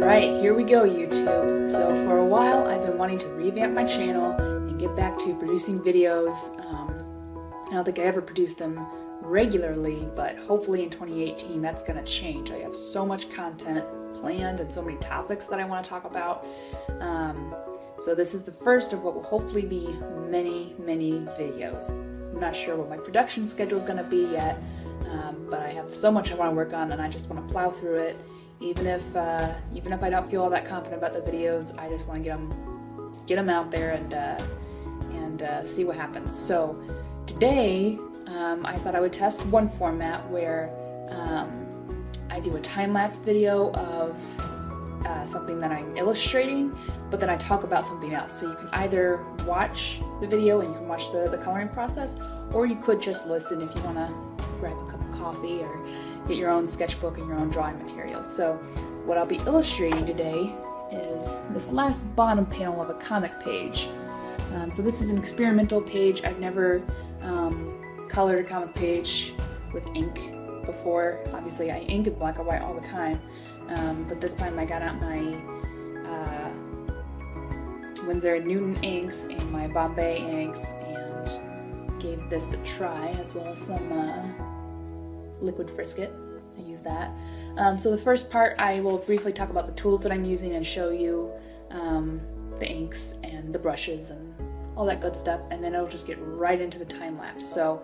Alright, here we go, YouTube. So for a while I've been wanting to revamp my channel and get back to producing videos. I don't think I ever produced them regularly, but hopefully in 2018 that's going to change. I have so much content planned and so many topics that I want to talk about. So this is the first of what will hopefully be many videos. I'm not sure what my production schedule is going to be yet, but I have so much I want to work on and I just want to plow through it. Even if I don't feel all that confident about the videos, I just want to get them out there and see what happens. So today, I thought I would test one format where I do a time-lapse video of something that I'm illustrating, but then I talk about something else. So you can either watch the video and you can watch the coloring process, or you could just listen if you want to grab a cup of coffee or get your own sketchbook and your own drawing materials. So what I'll be illustrating today is this last bottom panel of a comic page. So this is an experimental page. I've never colored a comic page with ink before. Obviously I ink in black and white all the time, but this time I got out my Windsor and Newton inks and my Bombay inks and gave this a try, as well as some liquid Frisket. I use that. So the first part I will briefly talk about the tools that I'm using and show you the inks and the brushes and all that good stuff, and then it'll just get right into the time lapse. So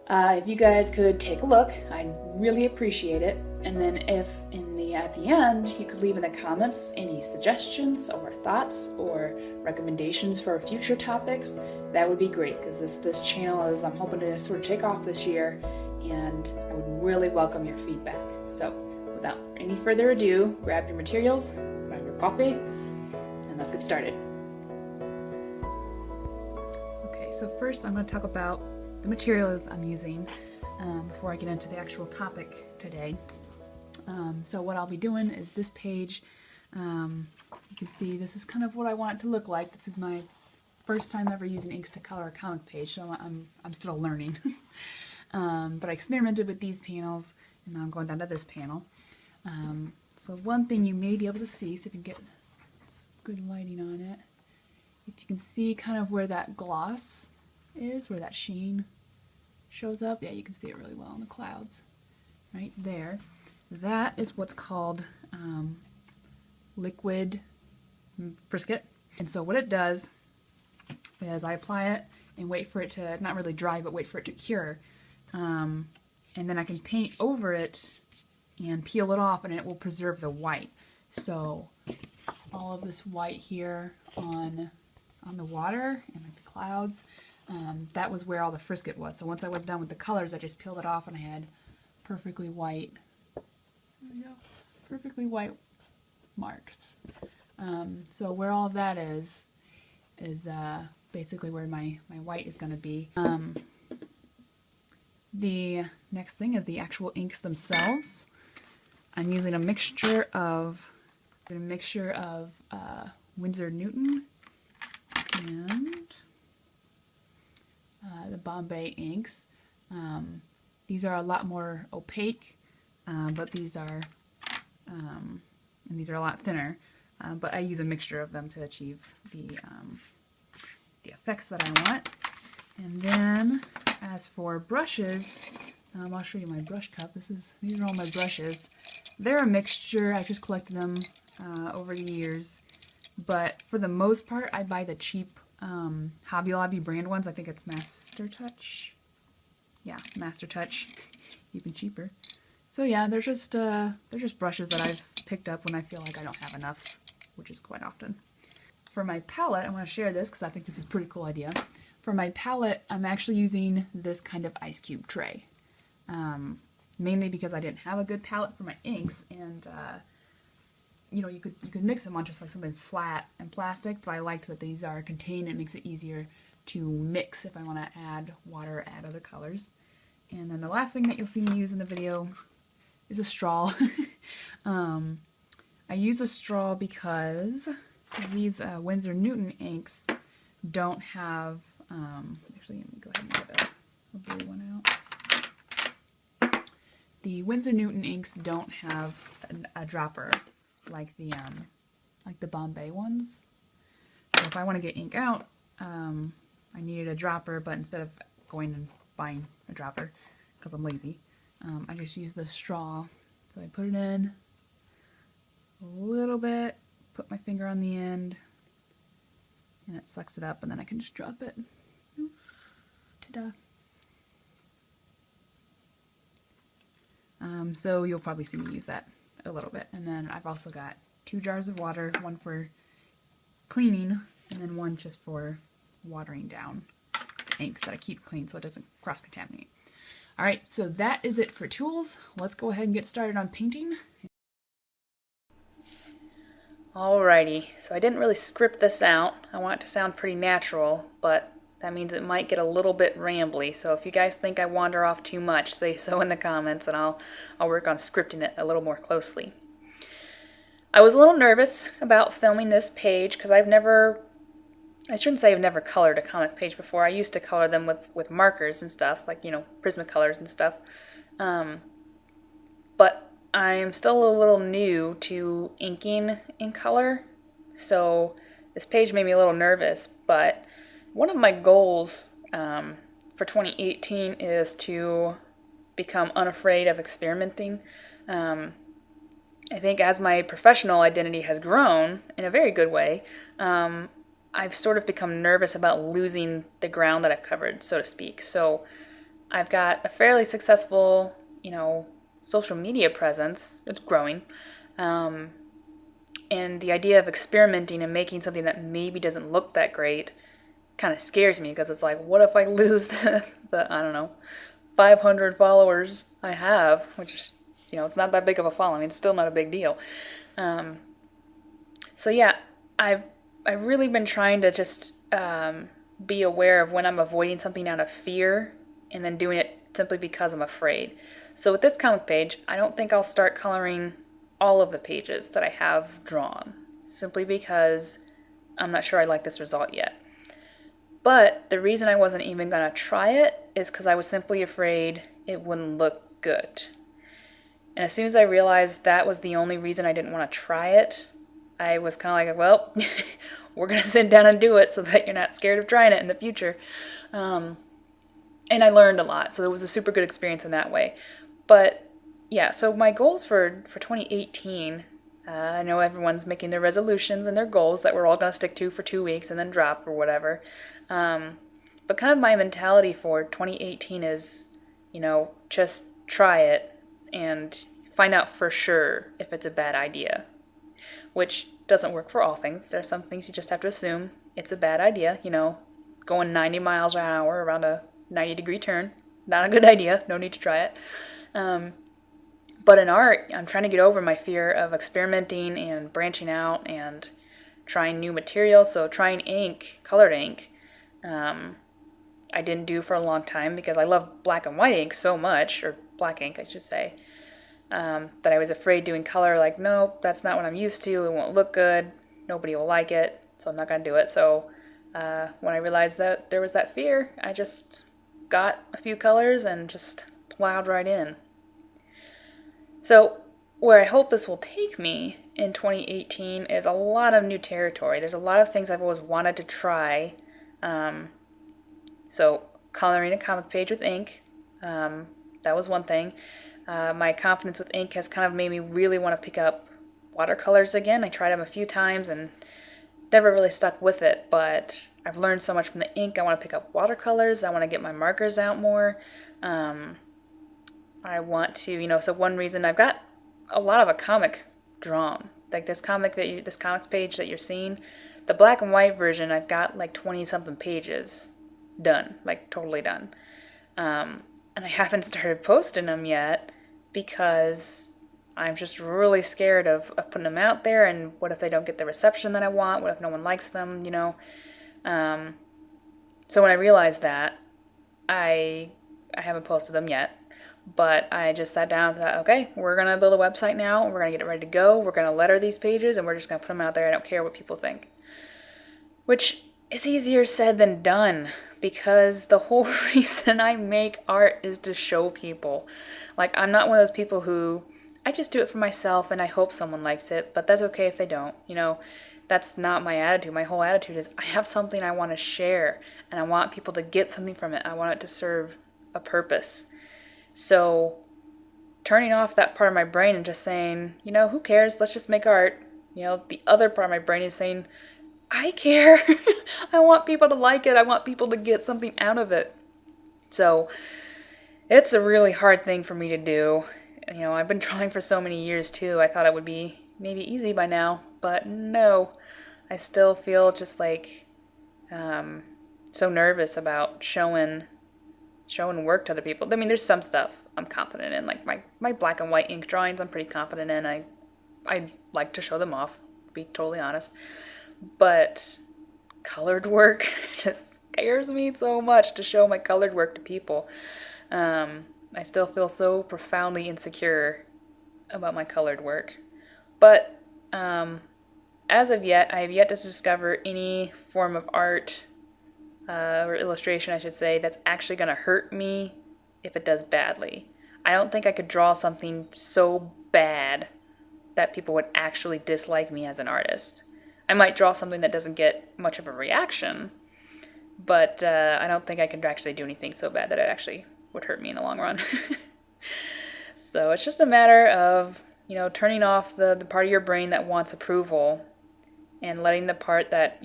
if you guys could take a look, I'd really appreciate it. And then if at the end you could leave in the comments any suggestions or thoughts or recommendations for future topics, that would be great, because this channel is, I'm hoping to sort of take off this year, and I would really welcome your feedback. So without any further ado, grab your materials, grab your coffee, and let's get started. Okay, so first I'm going to talk about the materials I'm using before I get into the actual topic today. So what I'll be doing is this page, you can see this is kind of what I want it to look like. This is my first time ever using inks to color a comic page, so I'm still learning. But I experimented with these panels, and now I'm going down to this panel. So one thing you may be able to see, so if you can get good lighting on it, if you can see kind of where that gloss is, where that sheen shows up, yeah, you can see it really well in the clouds, right there. That is what's called liquid Frisket. And so what it does is I apply it and wait for it to, not really dry, but wait for it to cure. And then I can paint over it and peel it off, and it will preserve the white. So all of this white here on the water and like the clouds, that was where all the Frisket was. So once I was done with the colors, I just peeled it off and I had perfectly white, there we go, perfectly white marks. So where all of that is basically where my white is going to be. The next thing is the actual inks themselves. I'm using a mixture of Windsor and Newton and the Bombay inks. These are a lot more opaque, but these are a lot thinner. But I use a mixture of them to achieve the effects that I want. And then, as for brushes, I'll show you my brush cup. These are all my brushes. They're a mixture. I just collected them over the years. But for the most part, I buy the cheap Hobby Lobby brand ones. I think it's Master Touch. Yeah, Master Touch. Even cheaper. So yeah, they're just brushes that I've picked up when I feel like I don't have enough, which is quite often. For my palette, I want to share this because I think this is a pretty cool idea. For my palette, I'm actually using this kind of ice cube tray. Mainly because I didn't have a good palette for my inks, and you know, you could mix them on just like something flat and plastic, but I liked that these are contained. It makes it easier to mix if I want to add water, add other colors. And then the last thing that you'll see me use in the video is a straw. I use a straw because these Windsor Newton inks don't have, actually let me go ahead and get a blue one out. The Windsor Newton inks don't have a dropper like the Bombay ones. So if I want to get ink out, I needed a dropper, but instead of going and buying a dropper, because I'm lazy, I just use the straw. So I put it in a little bit, put my finger on the end, and it sucks it up, and then I can just drop it. Ta-da! So you'll probably see me use that a little bit. And then I've also got 2 jars of water, one for cleaning, and then one just for watering down the inks that I keep clean so it doesn't cross-contaminate. Alright, so that is it for tools. Let's go ahead and get started on painting. Alrighty, so I didn't really script this out. I want it to sound pretty natural, but that means it might get a little bit rambly. So if you guys think I wander off too much, say so in the comments, and I'll work on scripting it a little more closely. I was a little nervous about filming this page because I shouldn't say I've never colored a comic page before. I used to color them with markers and stuff, like, you know, Prismacolors and stuff. But I'm still a little new to inking in color, so this page made me a little nervous. But one of my goals for 2018 is to become unafraid of experimenting. I think as my professional identity has grown in a very good way, I've sort of become nervous about losing the ground that I've covered, so to speak. So I've got a fairly successful, you know, social media presence. It's growing. And the idea of experimenting and making something that maybe doesn't look that great kind of scares me, because it's like, what if I lose the I don't know, 500 followers I have, which, you know, it's not that big of a following. It's still not a big deal. So yeah, I've really been trying to just be aware of when I'm avoiding something out of fear and then doing it simply because I'm afraid. So with this comic page, I don't think I'll start coloring all of the pages that I have drawn, simply because I'm not sure I like this result yet. But the reason I wasn't even going to try it is because I was simply afraid it wouldn't look good. And as soon as I realized that was the only reason I didn't want to try it, I was kind of like, well, we're going to sit down and do it so that you're not scared of trying it in the future. And I learned a lot, so it was a super good experience in that way. But yeah, so my goals for 2018, I know everyone's making their resolutions and their goals that we're all going to stick to for 2 weeks and then drop or whatever. But kind of my mentality for 2018 is, you know, just try it and find out for sure if it's a bad idea, which doesn't work for all things. There are some things you just have to assume it's a bad idea, you know, going 90 miles an hour around a 90-degree turn, not a good idea, no need to try it. But in art, I'm trying to get over my fear of experimenting and branching out and trying new materials. So trying ink, colored ink, I didn't do for a long time because I love black and white ink so much, or black ink, I should say, that I was afraid doing color, like, no, that's not what I'm used to, it won't look good, nobody will like it, so I'm not going to do it. So when I realized that there was that fear, I just got a few colors and just plowed right in. So where I hope this will take me in 2018 is a lot of new territory. There's a lot of things I've always wanted to try. So coloring a comic page with ink, that was one thing. My confidence with ink has kind of made me really want to pick up watercolors again. I tried them a few times and never really stuck with it, but I've learned so much from the ink. I want to pick up watercolors. I want to get my markers out more. I want to, you know, so one reason I've got a lot of a comic drawn, like this comics page that you're seeing, the black and white version, I've got like 20 something pages done, like totally done. And I haven't started posting them yet because I'm just really scared of putting them out there, and what if they don't get the reception that I want? What if no one likes them, you know? So when I realized that, I haven't posted them yet. But I just sat down and thought, okay, we're going to build a website now. We're going to get it ready to go. We're going to letter these pages, and we're just going to put them out there. I don't care what people think. Which is easier said than done, because the whole reason I make art is to show people. Like, I'm not one of those people who I just do it for myself and I hope someone likes it, but that's okay if they don't. That's not my attitude. My whole attitude is I have something I want to share and I want people to get something from it. I want it to serve a purpose. So turning off that part of my brain and just saying, who cares? Let's just make art. The other part of my brain is saying, I care. I want people to like it. I want people to get something out of it. So it's a really hard thing for me to do. I've been trying for so many years too. I thought it would be maybe easy by now, but no. I still feel just like so nervous about showing work to other people. I mean, there's some stuff I'm confident in, like my black and white ink drawings I'm pretty confident in. I like to show them off, to be totally honest. But colored work just scares me so much to show my colored work to people. I still feel so profoundly insecure about my colored work. But as of yet, I have yet to discover any form of art or illustration, I should say, that's actually going to hurt me if it does badly. I don't think I could draw something so bad that people would actually dislike me as an artist. I might draw something that doesn't get much of a reaction, but I don't think I could actually do anything so bad that it actually would hurt me in the long run. So it's just a matter of, turning off the part of your brain that wants approval and letting the part that,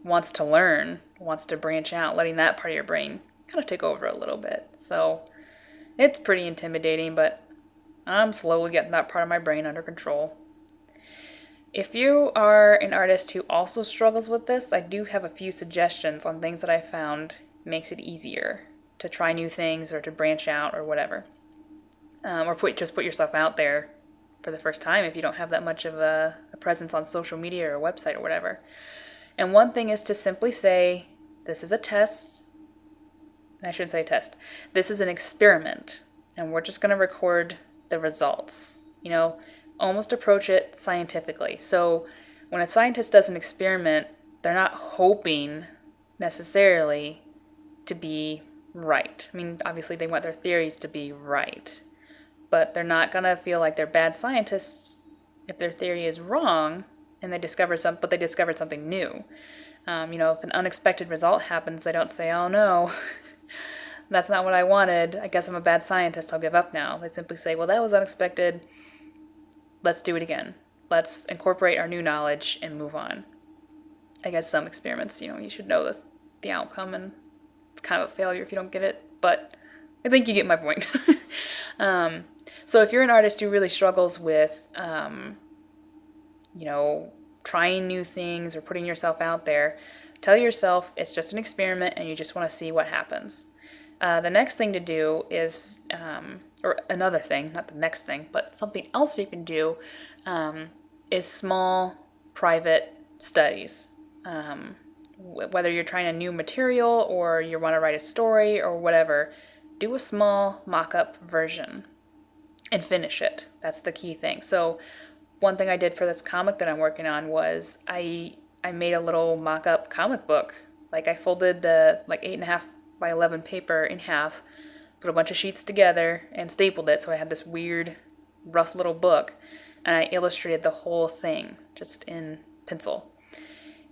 wants to learn, wants to branch out, letting that part of your brain kind of take over a little bit. So it's pretty intimidating, but I'm slowly getting that part of my brain under control. If you are an artist who also struggles with this, I do have a few suggestions on things that I found makes it easier to try new things or to branch out or whatever. Or just put yourself out there for the first time if you don't have that much of a presence on social media or a website or whatever. And one thing is to simply say, this is a test. I shouldn't say test. This is an experiment, and we're just going to record the results. Almost approach it scientifically. So when a scientist does an experiment, they're not hoping necessarily to be right. I mean, obviously they want their theories to be right, but they're not going to feel like they're bad scientists if their theory is wrong and they discovered something new. If an unexpected result happens, they don't say, oh no, that's not what I wanted. I guess I'm a bad scientist. I'll give up now. They simply say, well, that was unexpected. Let's do it again. Let's incorporate our new knowledge and move on. I guess some experiments, you should know the outcome, and it's kind of a failure if you don't get it, but I think you get my point. So if you're an artist who really struggles with, trying new things or putting yourself out there, tell yourself it's just an experiment and you just want to see what happens. The next thing to do is, or another thing, not the next thing, but something else you can do is small, private studies. Whether you're trying a new material or you want to write a story or whatever, do a small mock-up version and finish it. That's the key thing. So one thing I did for this comic that I'm working on was I made a little mock-up comic book. Like I folded the 8.5 by 11 paper in half, put a bunch of sheets together and stapled it, so I had this weird rough little book, and I illustrated the whole thing just in pencil.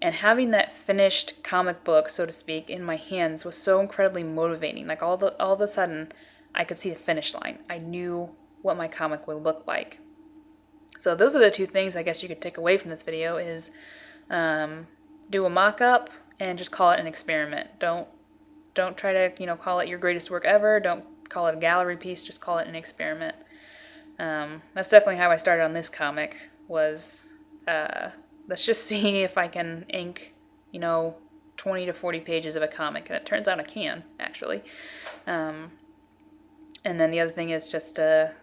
And having that finished comic book, so to speak, in my hands was so incredibly motivating. Like all of a sudden I could see the finish line. I knew what my comic would look like. So those are the two things I guess you could take away from this video is do a mock-up and just call it an experiment. Don't try to, call it your greatest work ever. Don't call it a gallery piece. Just call it an experiment. That's definitely how I started on this comic was, let's just see if I can ink, 20 to 40 pages of a comic. And it turns out I can, actually. And then the other thing is just to,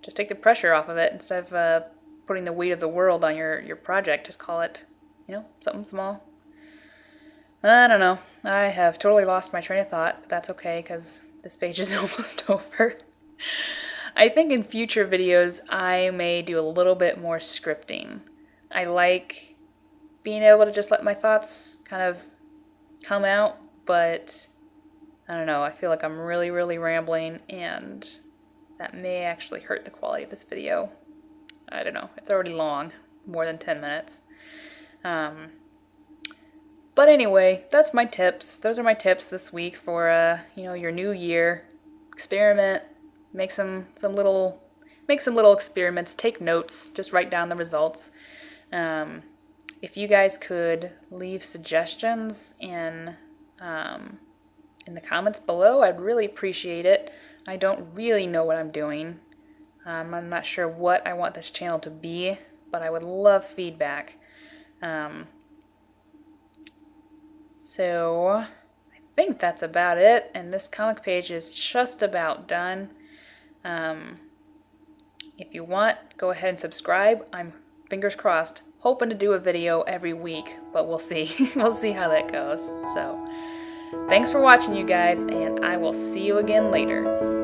just take the pressure off of it instead of putting the weight of the world on your project. Just call it, something small. I don't know. I have totally lost my train of thought, but that's okay because this page is almost over. I think in future videos I may do a little bit more scripting. I like being able to just let my thoughts kind of come out, but I don't know. I feel like I'm really, really rambling, and that may actually hurt the quality of this video. I don't know. It's already long, more than 10 minutes. But anyway, that's my tips. Those are my tips this week for your new year. Experiment, make some little experiments, take notes, just write down the results. If you guys could leave suggestions in the comments below, I'd really appreciate it. I don't really know what I'm doing. I'm not sure what I want this channel to be, but I would love feedback. So I think that's about it, and this comic page is just about done. If you want, go ahead and subscribe. I'm, fingers crossed, hoping to do a video every week, but we'll see. We'll see how that goes. So thanks for watching, you guys, and I will see you again later.